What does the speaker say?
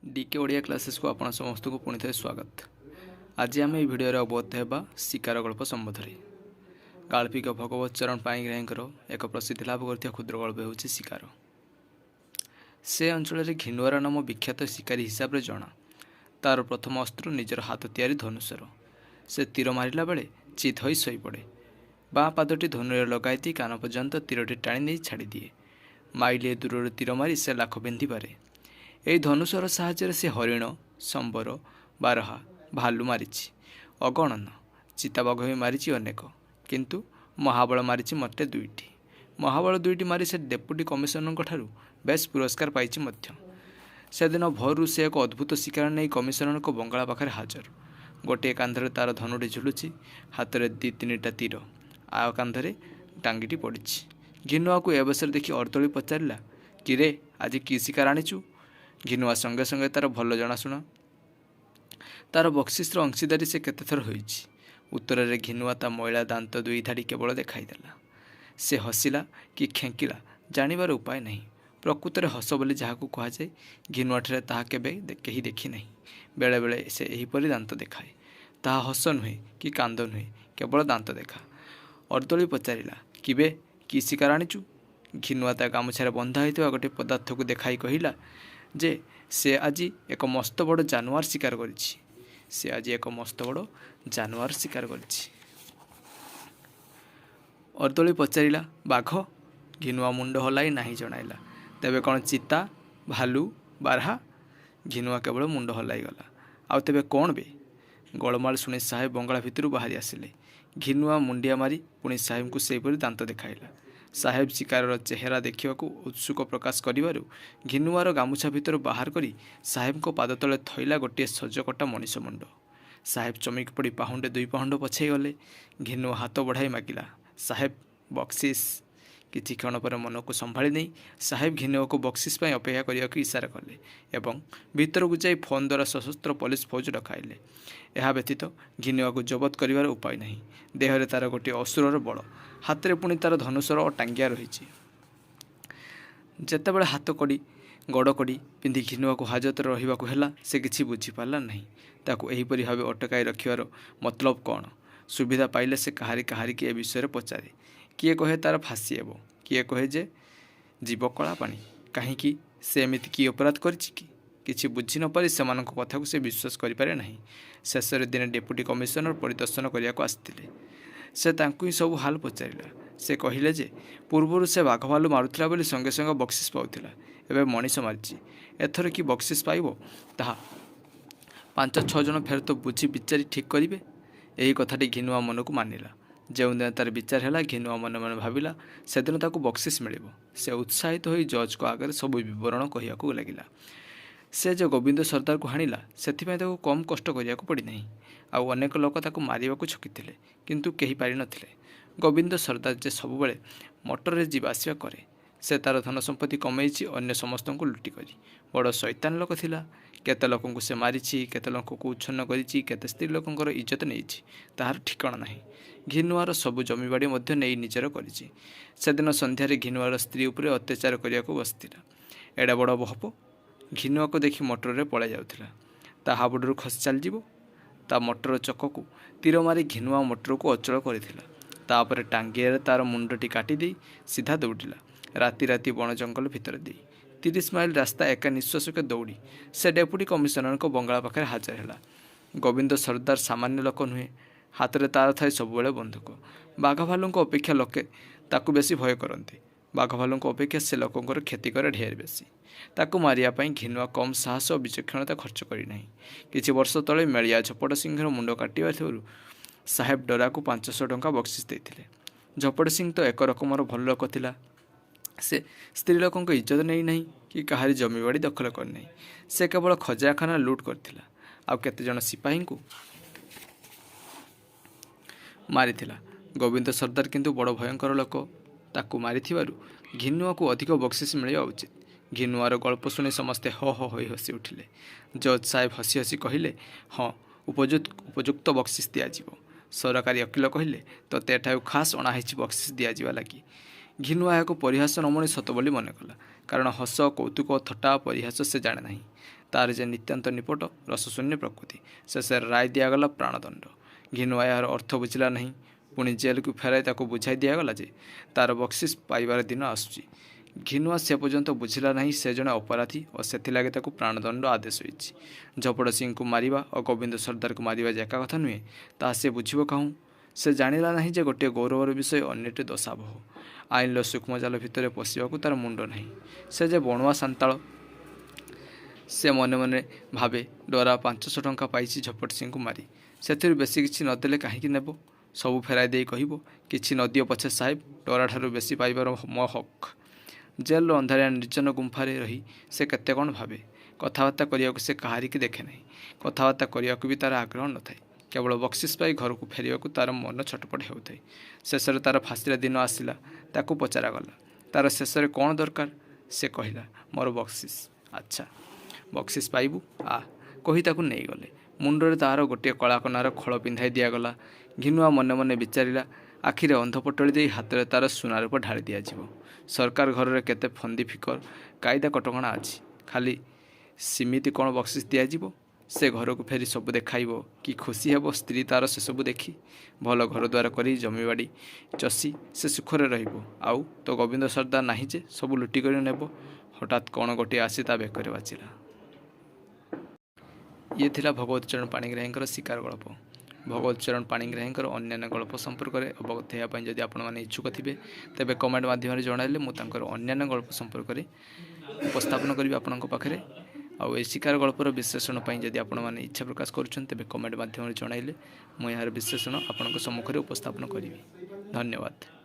DK Odia classes को आपण समस्त को पुणी थे स्वागत। आज आम ये भिडियो अवगत होगा शिकार गल्प संबंध में। गाल्पिक भगवत चरण पाणिग्राहींकर एक प्रसिद्धि लाभ कर क्षुद्र गल्प हूँ शिकार। से अंचल घिनुआर नाम विख्यात शिकारी हिसाब से जना। तार प्रथम अस्त्र निजर हाथ तैयारी धनुषर। से तीर मारिला बेले चित हो शई पड़े। बाँ पादटी धनुरे लगाई कान पर्यंत तीरटी टाणी नहीं छाड़ी दिए। माइलिए दूर तीर मारी से लाख बेंधी पारे। यही धनुषर साहाଯ୍ୟରେ से हरिण संबर बारहा भालू मारिछि अगणन। चिताबाघ भी मारिछि अनेक, किंतु महाबल मारिछि मते दुईटी। महाबल दुईटी मारी से डेपुटी कमिशनर ठारू बेस पुरस्कार पाइछि मध्य। से दिन भोरु से एक अद्भुत शिकार नहीं कमिशनर को बंगला पाखे हाजर। गोटे कांधरे तार धनुटी झुलुछि, हाथ में दी तीनिटा तीर, आ कांधरे टांगीटी पड़िछि। घिनुआ को ए अवसर देखि अर्दली पचारिला, किरे आज कि शिकार आनिचु? घिनुआ संगे संगे तार भल जनाशुना तार बक्सिस्र अंशीदारी से केतेथर होइछि। उत्तर में घिनुआ ता मैला दांत दुई धाड़ी केवल देखाईदेला। से हसिला कि खेंकिला जानिबार उपाय नहीं। प्रकृत में हस बोली जहाँ कहुए घिनुआठे ताहा केबे कहीं देखी नहीं। बेले बेले से एहीपरि दांत देखाए। ताहा हस नुहे कि कांद नुहे, केवल दांत देखा। अर्दली पचारिला, किबे कि शिकार आनिचु? घिनुआ ता गामुछारे बंधा होइथिबा गोटे पदार्थ को देखाई कहिला जे से आज एक मस्त बड़ जानवर शिकार करिछि। से आज एक मस्त बड़ जानवर शिकार करिछि। अर्दली पचारिला, बाघ? घिनुआ मुंड हलाई नहीं जणाइला। तेबे कौन चिता, भालू, बारहा? घिनुआ केवल मुंड हलाई गला। आउ तेबे कौन बे? गोलमाल शुणी साहेब बंगला भितर बाहरी आसिले। घिनुआ मुंडिया मारी पुणी साहेब को सेपरी दांत देखाइला। साहेब शिकार चेहरा देखा उत्सुक प्रकाश कर घिनुआर गामुछा भितर बाहर करी साहेब को पाद तले थैला गोटे सजकटा मनीष मुंड। साहेब चमक पड़ी पाहुंडे दुई पाहुंड पछे गले। घिनुआ हाथ बढ़ाई मागिला, साहेब बक्सिस। किछि क्षण पर मन को संभाली नहीं साहेब घिनुआ को बक्सिस पर अपेक्षा करने को इशारा कले एवं भीतर को जाई फोन द्वारा सशस्त्र पुलिस फौज डकाइले। यह व्यतीत घिनुआ को जबत कर उपाय नहीं। देहरे तार गोटे असुरर बल, हाथ में पुणी तार धनुषर और टांगिया रही। जेतेबेले हाथ कड़ी गड़ कड़ी पिंधि घिनुआ को हाजत रहिबाकु हेला, से किछि बुझीपारा नहीं। ताकू एहीपरि भावे अटकाई रखिबार मतलब कौन? सुविधा पाइले से कहारी कहारी के ए विषय पचारे। किए कहे तार फाँसी हेब, किए कहे जे जीव कला पानी। कहीं से एमिति कि अपराध करिछि कि बुझी न पारि सेमानक कथा को से विश्वास करें नहीं। शेष दिन डेपुटी कमिशनर परिदर्शन करने को आसते। से तांकु ही सब हाल पचारिला। से कहले जे पूर्वर से बाघ भालू मारुला बोली संगे संगे बक्सिस पाउथिला, एबे मनीष मारिछि। एथर कि बक्सिस पाइबो ताहा 5-6 जन फेर तो बुझी विचारी ठीक करिवे। एही कथाटी घिनुआ मन को मानिला। जो दिन तार विचार है घिनुआ मन मन भाविला से दिन ताकू बक्सिस मिलिबो। से उत्साहित हो जज को आगे सब विवरण कहवाक लगिला। से जो गोविंद सरदार को हाणिला सेथिपाई ताकू कम कष्ट करिया को पड़ी नहीं। आउ अनेक लोक ताकू मारिबाकू छकिथिले, किंतु केही पारि नथिले। गोविंद सरदार जे सबुबेले मोटर रे जीवा आसिया करे। से तार धन संपत्ति कमैछि अन्य समस्त को लुटी करी। बड़ शैतान लोक थिला। केते लोकंकु से मारिछि, केते लोकंकु उच्छन्न करिछि, केते स्त्री लोकंकर इज्जत नेइछि, ताहार ठिकाना नहीं। घिनुआर सबु जमीबाड़ी मध्य नहीं निजर करिछि। सेदिन संध्यारे घिनुआर स्त्री उपरे अत्याचार करियाकू बसिथिला। एडा बड़ बहप घिनुआ को देखि मोटर रे पळाई जाउथिला। ता हाबुडरू खसी चल जीवो। ता मोटर चक्कू तीर मारी घिनुआ मोटर को अचल करिथिला। तापर टांगियारे तार मुंडटी काटी दे सीधा दौड़िला राति राति बण जंगल भितर दे 30 माइल रास्ता एका निश्वास के दौड़ी से डेपुटी कमिशनर को बंगला पाखे हाजर है। गोविंद सरदार सामान्य लोक नुहे। हाथ में तार थाए सबुबले बंधुक। बाघ भालू अपेक्षा लोके ताकू बेसी भय करते। बाघ भालू अपेक्षा से लोकंर क्षति करे ढेर बेसी। ताकू मारिया पई घिनुआ कम साहस और विचक्षणता खर्च करना। किछि वर्ष तले मेलिया झपट सिंहर मुंड काटिबा साहेब डरा को 500 टंका बक्सिस देते। झपट सिंह तो एक रकमर भल लोक थिला। से स्त्री लोक इज्जत नहीं नहीं कि कहारी जमीबाड़ी दखल करना। से केवल खजाखाना लुट करथिला। आउ केते जण सिपाही को मारिथिला। गोविंद सरदार किंतु बड़ भयंकर लोक। ताकू मारिथिबारु घिनुआ को अधिक बक्सिस मिलिया उचित। घिनुआर गल्प शुणी समस्ते हो होई हसी उठिले। जज साहेब हसी हसी कहले, हाँ उपयुक्त बक्सिस दियाजिबो। सरकारी वकील कहले, तो तेठाउ खास अणाही बक्सिस दियाजिबा लगी। घिनुआ को परिहास नमणी सत बोली मन कला, କାରଣ ହସ କୌତୁକ ଥଟ୍ଟା ପରିହାସ ସେ ଜାଣେ ନାହିଁ। ତାର ଯେ ନିତାନ୍ତ ନିପଟ ରସଶୂନ୍ୟ ପ୍ରକୃତି। ଶେଷରେ ରାୟ ଦିଆଗଲା ପ୍ରାଣଦଣ୍ଡ। ଘିନୁଆ ଏହାର ଅର୍ଥ ବୁଝିଲା ନାହିଁ। ପୁଣି ଜେଲକୁ ଫେରାଇ ତାକୁ ବୁଝାଇ ଦିଆଗଲା ଯେ ତାର ବକ୍ସିସ୍ ପାଇବାର ଦିନ ଆସୁଛି। ଘିନୁଆ ସେ ପର୍ଯ୍ୟନ୍ତ ବୁଝିଲା ନାହିଁ ସେ ଜଣେ ଅପରାଧୀ ଓ ସେଥିଲାଗି ତାକୁ ପ୍ରାଣଦଣ୍ଡ ଆଦେଶ ହୋଇଛି। ଝପଟ ସିଂଙ୍କୁ ମାରିବା ଓ ଗୋବିନ୍ଦ ସର୍ଦ୍ଦାରକୁ ମାରିବା ଯେ ଏକା କଥା ନୁହେଁ, ତାହା ସେ ବୁଝିବ କାହୁଁ। ସେ ଜାଣିଲା ନାହିଁ ଯେ ଗୋଟିଏ ଗୌରବର ବିଷୟ ଅନ୍ୟଟି ଦଶାବହ। ଆଇନର ସୂକ୍ଷ୍ମଜାଲ ଭିତରେ ପଶିବାକୁ ତାର ମୁଣ୍ଡ ନାହିଁ। ସେ ଯେ ବଣୁଆ ସାନ୍ତାଳ। ସେ ମନେ ମନେ ଭାବେ ଡରା 500 ଟଙ୍କା ପାଇଛି ଝପଟ ସିଂଙ୍କୁ ମାରି। ସେଥିରୁ ବେଶୀ କିଛି ନଦେଲେ କାହିଁକି ନେବ? ସବୁ ଫେରାଇ ଦେଇ କହିବ, କିଛି ନଦିଅ ପଛେ ସାହେବ, ଡରାଠାରୁ ବେଶୀ ପାଇବାର ମୋ ହକ୍। ଜେଲର ଅନ୍ଧାରିଆ ନିର୍ଜନ ଗୁମ୍ଫାରେ ରହି ସେ କେତେ କ'ଣ ଭାବେ। କଥାବାର୍ତ୍ତା କରିବାକୁ ସେ କାହାରିକି ଦେଖେ ନାହିଁ। କଥାବାର୍ତ୍ତା କରିବାକୁ ବି ତାର ଆଗ୍ରହ ନଥାଏ। କେବଳ ବକ୍ସିସ୍ ପାଇ ଘରକୁ ଫେରିବାକୁ ତାର ମନ ଛଟପଟ ହେଉଥାଏ। ଶେଷରେ ତାର ଫାଶୀର ଦିନ ଆସିଲା। ତାକୁ ପଚରାଗଲା, ତାର ଶେଷରେ କ'ଣ ଦରକାର? ସେ କହିଲା, ମୋର ବକ୍ସିସ୍। ଆଚ୍ଛା, ବକ୍ସିସ୍ ପାଇବୁ, ଆ କହି ତାକୁ ନେଇଗଲେ। ମୁଣ୍ଡରେ ତାହାର ଗୋଟିଏ କଳାକନାର ଖୋଳ ପିନ୍ଧାଇ ଦିଆଗଲା। ଘିନୁଆ ମନେ ମନେ ବିଚାରିଲା, ଆଖିରେ ଅନ୍ଧ ପଟଳି ଦେଇ ହାତରେ ତାର ସୁନାରୂପ ଢାଳି ଦିଆଯିବ। ସରକାର ଘରରେ କେତେ ଫନ୍ଦି ଫିକର କାଇଦା କଟକଣା ଅଛି। ଖାଲି ସିମିତି କ'ଣ ବକ୍ସିସ୍ ଦିଆଯିବ? ସେ ଘରକୁ ଫେରି ସବୁ ଦେଖାଇବ। କି ଖୁସି ହେବ ସ୍ତ୍ରୀ ତାର ସେସବୁ ଦେଖି। ଭଲ ଘରଦ୍ୱାର କରି ଜମିବାଡ଼ି ଚଷି ସେ ସୁଖରେ ରହିବ। ଆଉ ତ ଗୋବିନ୍ଦ ସର୍ଦ୍ଦାର ନାହିଁ ଯେ ସବୁ ଲୁଟି କରି ନେବ। ହଠାତ୍ କ'ଣ ଗୋଟିଏ ଆସି ତା ବେକରେ ବାଜିଲା। ଇଏ ଥିଲା ଭଗବତ ଚରଣ ପାଣିଗ୍ରାହୀଙ୍କର ଶିକାର ଗଳ୍ପ। ଭଗବତ ଚରଣ ପାଣିଗ୍ରାହୀଙ୍କର ଅନ୍ୟାନ୍ୟ ଗଳ୍ପ ସମ୍ପର୍କରେ ଅବଗତ ହେବା ପାଇଁ ଯଦି ଆପଣମାନେ ଇଚ୍ଛୁକ ଥିବେ, ତେବେ କମେଣ୍ଟ ମାଧ୍ୟମରେ ଜଣାଇଲେ ମୁଁ ତାଙ୍କର ଅନ୍ୟାନ୍ୟ ଗଳ୍ପ ସମ୍ପର୍କରେ ଉପସ୍ଥାପନ କରିବି ଆପଣଙ୍କ ପାଖରେ। ଆଉ ଏହି ଶିକାର ଗଳ୍ପର ବିଶ୍ଳେଷଣ ପାଇଁ ଯଦି ଆପଣମାନେ ଇଚ୍ଛା ପ୍ରକାଶ କରୁଛନ୍ତି, ତେବେ କମେଣ୍ଟ ମାଧ୍ୟମରେ ଜଣାଇଲେ ମୁଁ ଏହାର ବିଶ୍ଳେଷଣ ଆପଣଙ୍କ ସମ୍ମୁଖରେ ଉପସ୍ଥାପନ କରିବି। ଧନ୍ୟବାଦ।